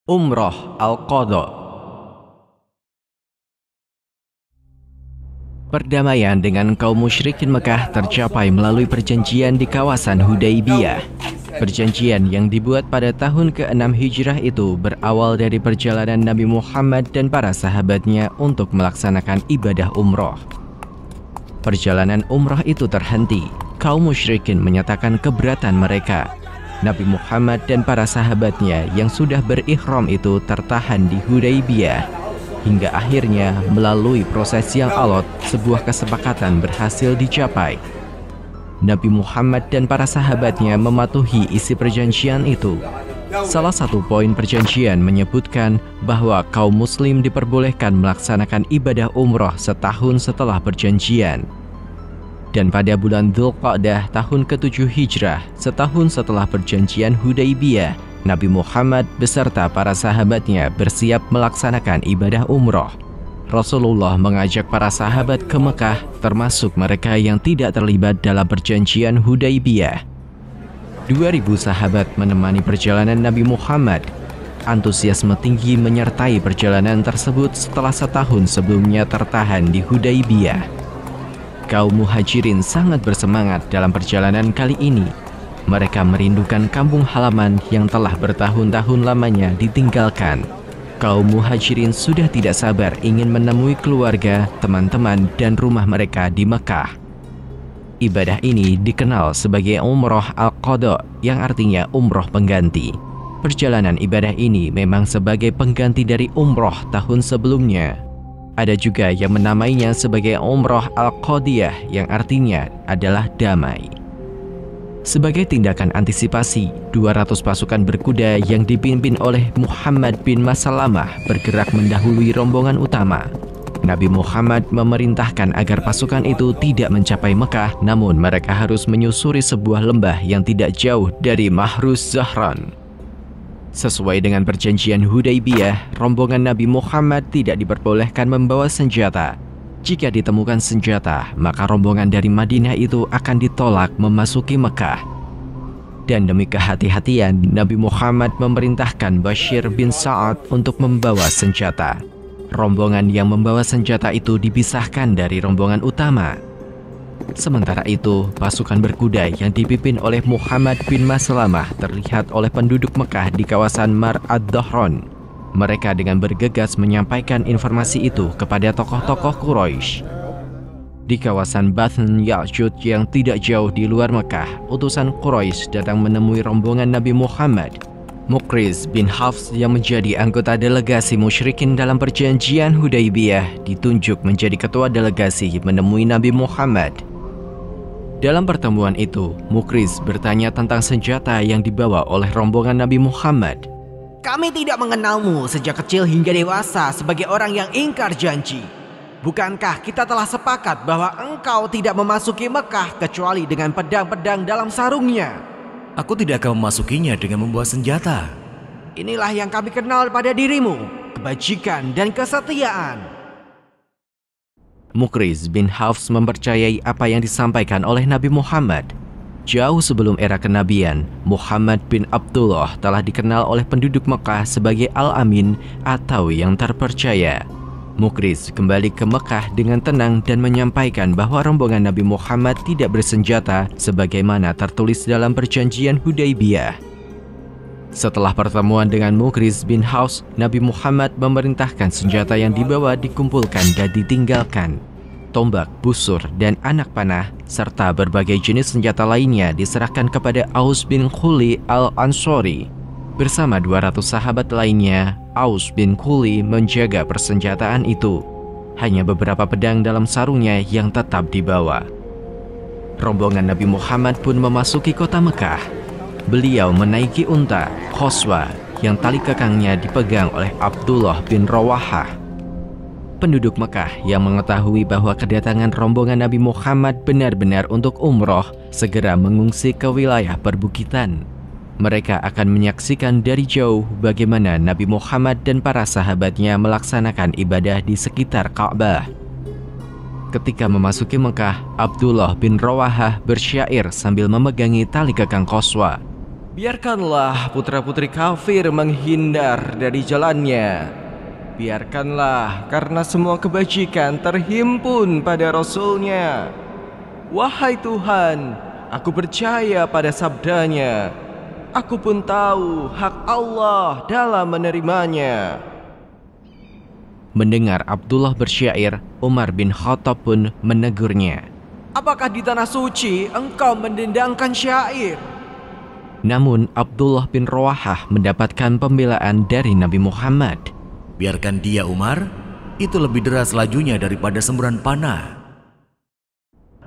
Umroh Al-Qadha. Perdamaian dengan kaum musyrikin Mekah tercapai melalui perjanjian di kawasan Hudaybiyah. Perjanjian yang dibuat pada tahun ke-6 Hijrah itu berawal dari perjalanan Nabi Muhammad dan para sahabatnya untuk melaksanakan ibadah umroh. Perjalanan umroh itu terhenti. Kaum musyrikin menyatakan keberatan mereka. Nabi Muhammad dan para sahabatnya yang sudah berikhram itu tertahan di Hudaybiyah hingga akhirnya melalui proses yang alot sebuah kesepakatan berhasil dicapai. Nabi Muhammad dan para sahabatnya mematuhi isi perjanjian itu. Salah satu poin perjanjian menyebutkan bahwa kaum muslim diperbolehkan melaksanakan ibadah umroh setahun setelah perjanjian. Dan pada bulan Dzulqa'dah tahun ke-7 Hijrah, setahun setelah perjanjian Hudaybiyah, Nabi Muhammad beserta para sahabatnya bersiap melaksanakan ibadah umroh. Rasulullah mengajak para sahabat ke Mekah, termasuk mereka yang tidak terlibat dalam perjanjian Hudaybiyah. 2000 sahabat menemani perjalanan Nabi Muhammad. Antusiasme tinggi menyertai perjalanan tersebut setelah setahun sebelumnya tertahan di Hudaybiyah. Kaum muhajirin sangat bersemangat dalam perjalanan kali ini. Mereka merindukan kampung halaman yang telah bertahun-tahun lamanya ditinggalkan. Kaum muhajirin sudah tidak sabar ingin menemui keluarga, teman-teman, dan rumah mereka di Mekah. Ibadah ini dikenal sebagai Umroh Al-Qadha, yang artinya umroh pengganti. Perjalanan ibadah ini memang sebagai pengganti dari umroh tahun sebelumnya. Ada juga yang menamainya sebagai Umroh Al-Qadhiyah, yang artinya adalah damai. Sebagai tindakan antisipasi, 200 pasukan berkuda yang dipimpin oleh Muhammad bin Maslamah bergerak mendahului rombongan utama. Nabi Muhammad memerintahkan agar pasukan itu tidak mencapai Mekah, namun mereka harus menyusuri sebuah lembah yang tidak jauh dari Mahruz Zahran. Sesuai dengan perjanjian Hudaybiyah, rombongan Nabi Muhammad tidak diperbolehkan membawa senjata. Jika ditemukan senjata, maka rombongan dari Madinah itu akan ditolak memasuki Mekah. Dan demi kehati-hatian, Nabi Muhammad memerintahkan Bashir bin Sa'ad untuk membawa senjata. Rombongan yang membawa senjata itu dipisahkan dari rombongan utama. Sementara itu, pasukan berkuda yang dipimpin oleh Muhammad bin Maslamah terlihat oleh penduduk Mekah di kawasan Mar ad-Dhahran. Mereka dengan bergegas menyampaikan informasi itu kepada tokoh-tokoh Quraisy. Di kawasan Batn Ya'jud yang tidak jauh di luar Mekah, utusan Quraisy datang menemui rombongan Nabi Muhammad. Muqriz bin Hafs yang menjadi anggota delegasi musyrikin dalam perjanjian Hudaybiyah ditunjuk menjadi ketua delegasi menemui Nabi Muhammad. Dalam pertemuan itu, Muqriz bertanya tentang senjata yang dibawa oleh rombongan Nabi Muhammad. Kami tidak mengenalmu sejak kecil hingga dewasa sebagai orang yang ingkar janji. Bukankah kita telah sepakat bahwa engkau tidak memasuki Mekah kecuali dengan pedang-pedang dalam sarungnya? Aku tidak akan memasukinya dengan membawa senjata. Inilah yang kami kenal pada dirimu, kebajikan dan kesetiaan. Muqriz bin Hafs mempercayai apa yang disampaikan oleh Nabi Muhammad. Jauh sebelum era kenabian, Muhammad bin Abdullah telah dikenal oleh penduduk Mekah sebagai Al-Amin atau yang terpercaya. Muqriz kembali ke Mekah dengan tenang dan menyampaikan bahwa rombongan Nabi Muhammad tidak bersenjata sebagaimana tertulis dalam perjanjian Hudaybiyah. Setelah pertemuan dengan Muqriz bin Hafs, Nabi Muhammad memerintahkan senjata yang dibawa dikumpulkan dan ditinggalkan. Tombak, busur, dan anak panah, serta berbagai jenis senjata lainnya diserahkan kepada Aus bin Khuli al-Ansori. Bersama 200 sahabat lainnya, Aus bin Khuli menjaga persenjataan itu. Hanya beberapa pedang dalam sarungnya yang tetap dibawa. Rombongan Nabi Muhammad pun memasuki kota Mekah. Beliau menaiki unta, Khoswa, yang tali kekangnya dipegang oleh Abdullah bin Rawahah. Penduduk Mekah yang mengetahui bahwa kedatangan rombongan Nabi Muhammad benar-benar untuk umroh, segera mengungsi ke wilayah perbukitan. Mereka akan menyaksikan dari jauh bagaimana Nabi Muhammad dan para sahabatnya melaksanakan ibadah di sekitar Ka'bah. Ketika memasuki Mekah, Abdullah bin Rawahah bersyair sambil memegangi tali kekang Khoswa. Biarkanlah putra-putri kafir menghindar dari jalannya. Biarkanlah, karena semua kebajikan terhimpun pada Rasul-Nya. Wahai Tuhan, aku percaya pada sabdanya. Aku pun tahu hak Allah dalam menerimanya. Mendengar Abdullah bersyair, Umar bin Khattab pun menegurnya. Apakah di tanah suci engkau mendendangkan syair? Namun Abdullah bin Rawahah mendapatkan pembelaan dari Nabi Muhammad. Biarkan dia, Umar. Itu lebih deras lajunya daripada semburan panah.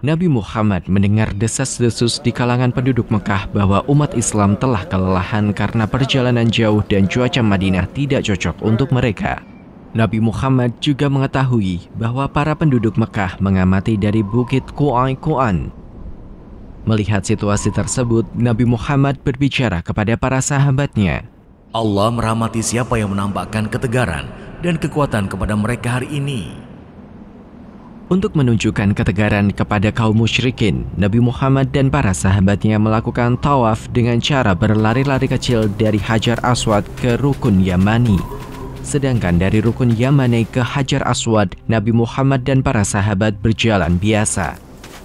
Nabi Muhammad mendengar desas-desus di kalangan penduduk Mekah bahwa umat Islam telah kelelahan karena perjalanan jauh dan cuaca Madinah tidak cocok untuk mereka. Nabi Muhammad juga mengetahui bahwa para penduduk Mekah mengamati dari bukit Qu'ai-Qu'an. Melihat situasi tersebut, Nabi Muhammad berbicara kepada para sahabatnya. Allah merahmati siapa yang menampakkan ketegaran dan kekuatan kepada mereka hari ini. Untuk menunjukkan ketegaran kepada kaum musyrikin, Nabi Muhammad dan para sahabatnya melakukan tawaf dengan cara berlari-lari kecil dari Hajar Aswad ke Rukun Yamani. Sedangkan dari Rukun Yamani ke Hajar Aswad, Nabi Muhammad dan para sahabat berjalan biasa.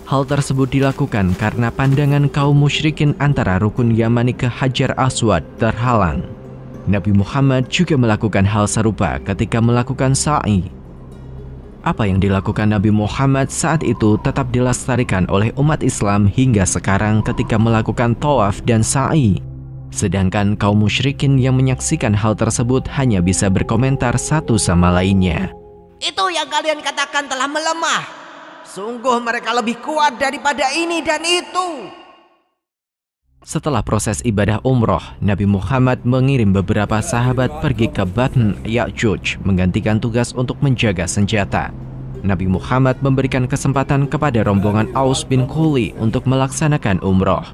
Hal tersebut dilakukan karena pandangan kaum musyrikin antara Rukun Yamani ke Hajar Aswad terhalang. Nabi Muhammad juga melakukan hal serupa ketika melakukan sa'i. Apa yang dilakukan Nabi Muhammad saat itu tetap dilestarikan oleh umat Islam hingga sekarang ketika melakukan tawaf dan sa'i. Sedangkan kaum musyrikin yang menyaksikan hal tersebut hanya bisa berkomentar satu sama lainnya. Itu yang kalian katakan telah melemah. Sungguh mereka lebih kuat daripada ini dan itu. Setelah proses ibadah umroh, Nabi Muhammad mengirim beberapa sahabat pergi ke Batn Ya'juj menggantikan tugas untuk menjaga senjata. Nabi Muhammad memberikan kesempatan kepada rombongan Aus bin Khuli untuk melaksanakan umroh.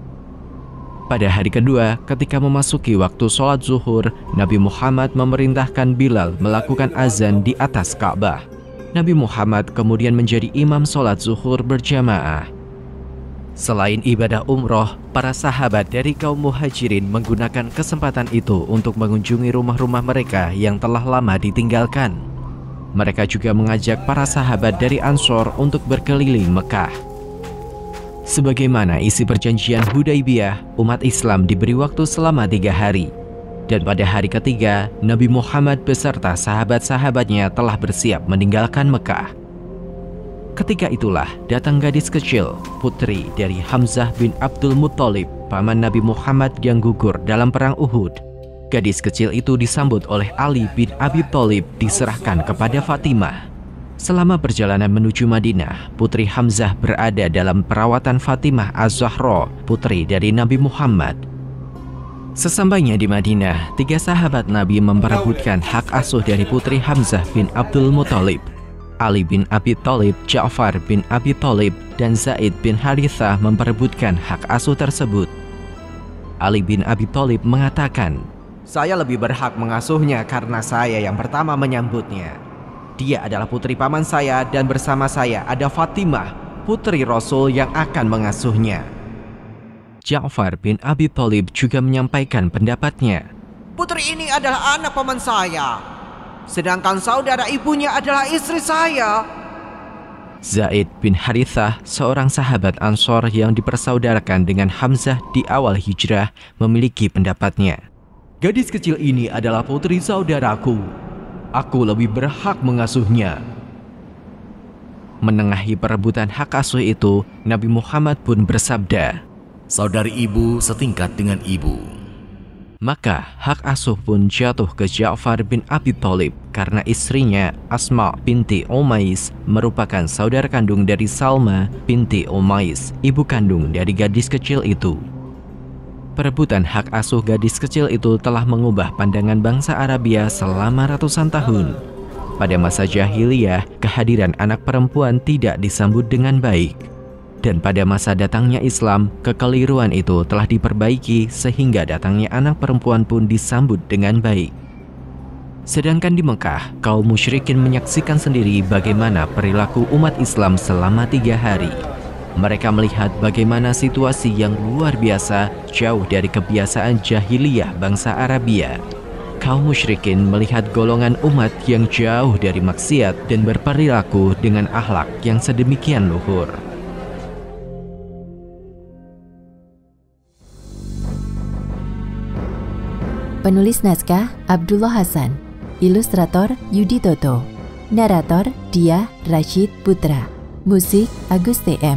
Pada hari kedua, ketika memasuki waktu sholat zuhur, Nabi Muhammad memerintahkan Bilal melakukan azan di atas Ka'bah. Nabi Muhammad kemudian menjadi imam sholat zuhur berjamaah. Selain ibadah umroh, para sahabat dari kaum muhajirin menggunakan kesempatan itu untuk mengunjungi rumah-rumah mereka yang telah lama ditinggalkan. Mereka juga mengajak para sahabat dari Ansor untuk berkeliling Mekah. Sebagaimana isi perjanjian Hudaybiyah, umat Islam diberi waktu selama 3 hari. Dan pada hari ketiga, Nabi Muhammad beserta sahabat-sahabatnya telah bersiap meninggalkan Mekah. Ketika itulah datang gadis kecil, putri dari Hamzah bin Abdul Muttalib, paman Nabi Muhammad yang gugur dalam perang Uhud. Gadis kecil itu disambut oleh Ali bin Abi Thalib diserahkan kepada Fatimah. Selama perjalanan menuju Madinah, putri Hamzah berada dalam perawatan Fatimah Az-Zahra, putri dari Nabi Muhammad. Sesampainya di Madinah, 3 sahabat Nabi memperebutkan hak asuh dari putri Hamzah bin Abdul Muttalib. Ali bin Abi Thalib, Ja'far bin Abi Thalib, dan Zaid bin Harithah memperebutkan hak asuh tersebut. Ali bin Abi Thalib mengatakan, Saya lebih berhak mengasuhnya karena saya yang pertama menyambutnya. Dia adalah putri paman saya dan bersama saya ada Fatimah, putri Rasul yang akan mengasuhnya. Ja'far bin Abi Thalib juga menyampaikan pendapatnya. Putri ini adalah anak paman saya, sedangkan saudara ibunya adalah istri saya. Zaid bin Harithah, seorang sahabat Ansor yang dipersaudarakan dengan Hamzah di awal hijrah, memiliki pendapatnya. Gadis kecil ini adalah putri saudaraku. Aku lebih berhak mengasuhnya. Menengahi perebutan hak asuh itu, Nabi Muhammad pun bersabda, Saudari ibu setingkat dengan ibu. Maka hak asuh pun jatuh ke Ja'far bin Abi Thalib karena istrinya Asma binti Umais merupakan saudara kandung dari Salma binti Umais, ibu kandung dari gadis kecil itu. Perebutan hak asuh gadis kecil itu telah mengubah pandangan bangsa Arabia selama ratusan tahun. Pada masa jahiliyah, kehadiran anak perempuan tidak disambut dengan baik. Dan pada masa datangnya Islam, kekeliruan itu telah diperbaiki sehingga datangnya anak perempuan pun disambut dengan baik. Sedangkan di Mekah, kaum musyrikin menyaksikan sendiri bagaimana perilaku umat Islam selama 3 hari. Mereka melihat bagaimana situasi yang luar biasa jauh dari kebiasaan jahiliyah bangsa Arabia. Kaum musyrikin melihat golongan umat yang jauh dari maksiat dan berperilaku dengan akhlak yang sedemikian luhur. Penulis naskah Abdullah Hasan, ilustrator Yudi Toto, narator Dia Rashid Putra, musik Agus TM,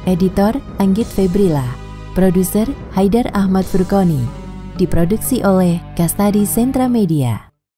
editor Anggit Febrila, produser Haidar Ahmad Furqoni, diproduksi oleh Kastadi Sentra Media.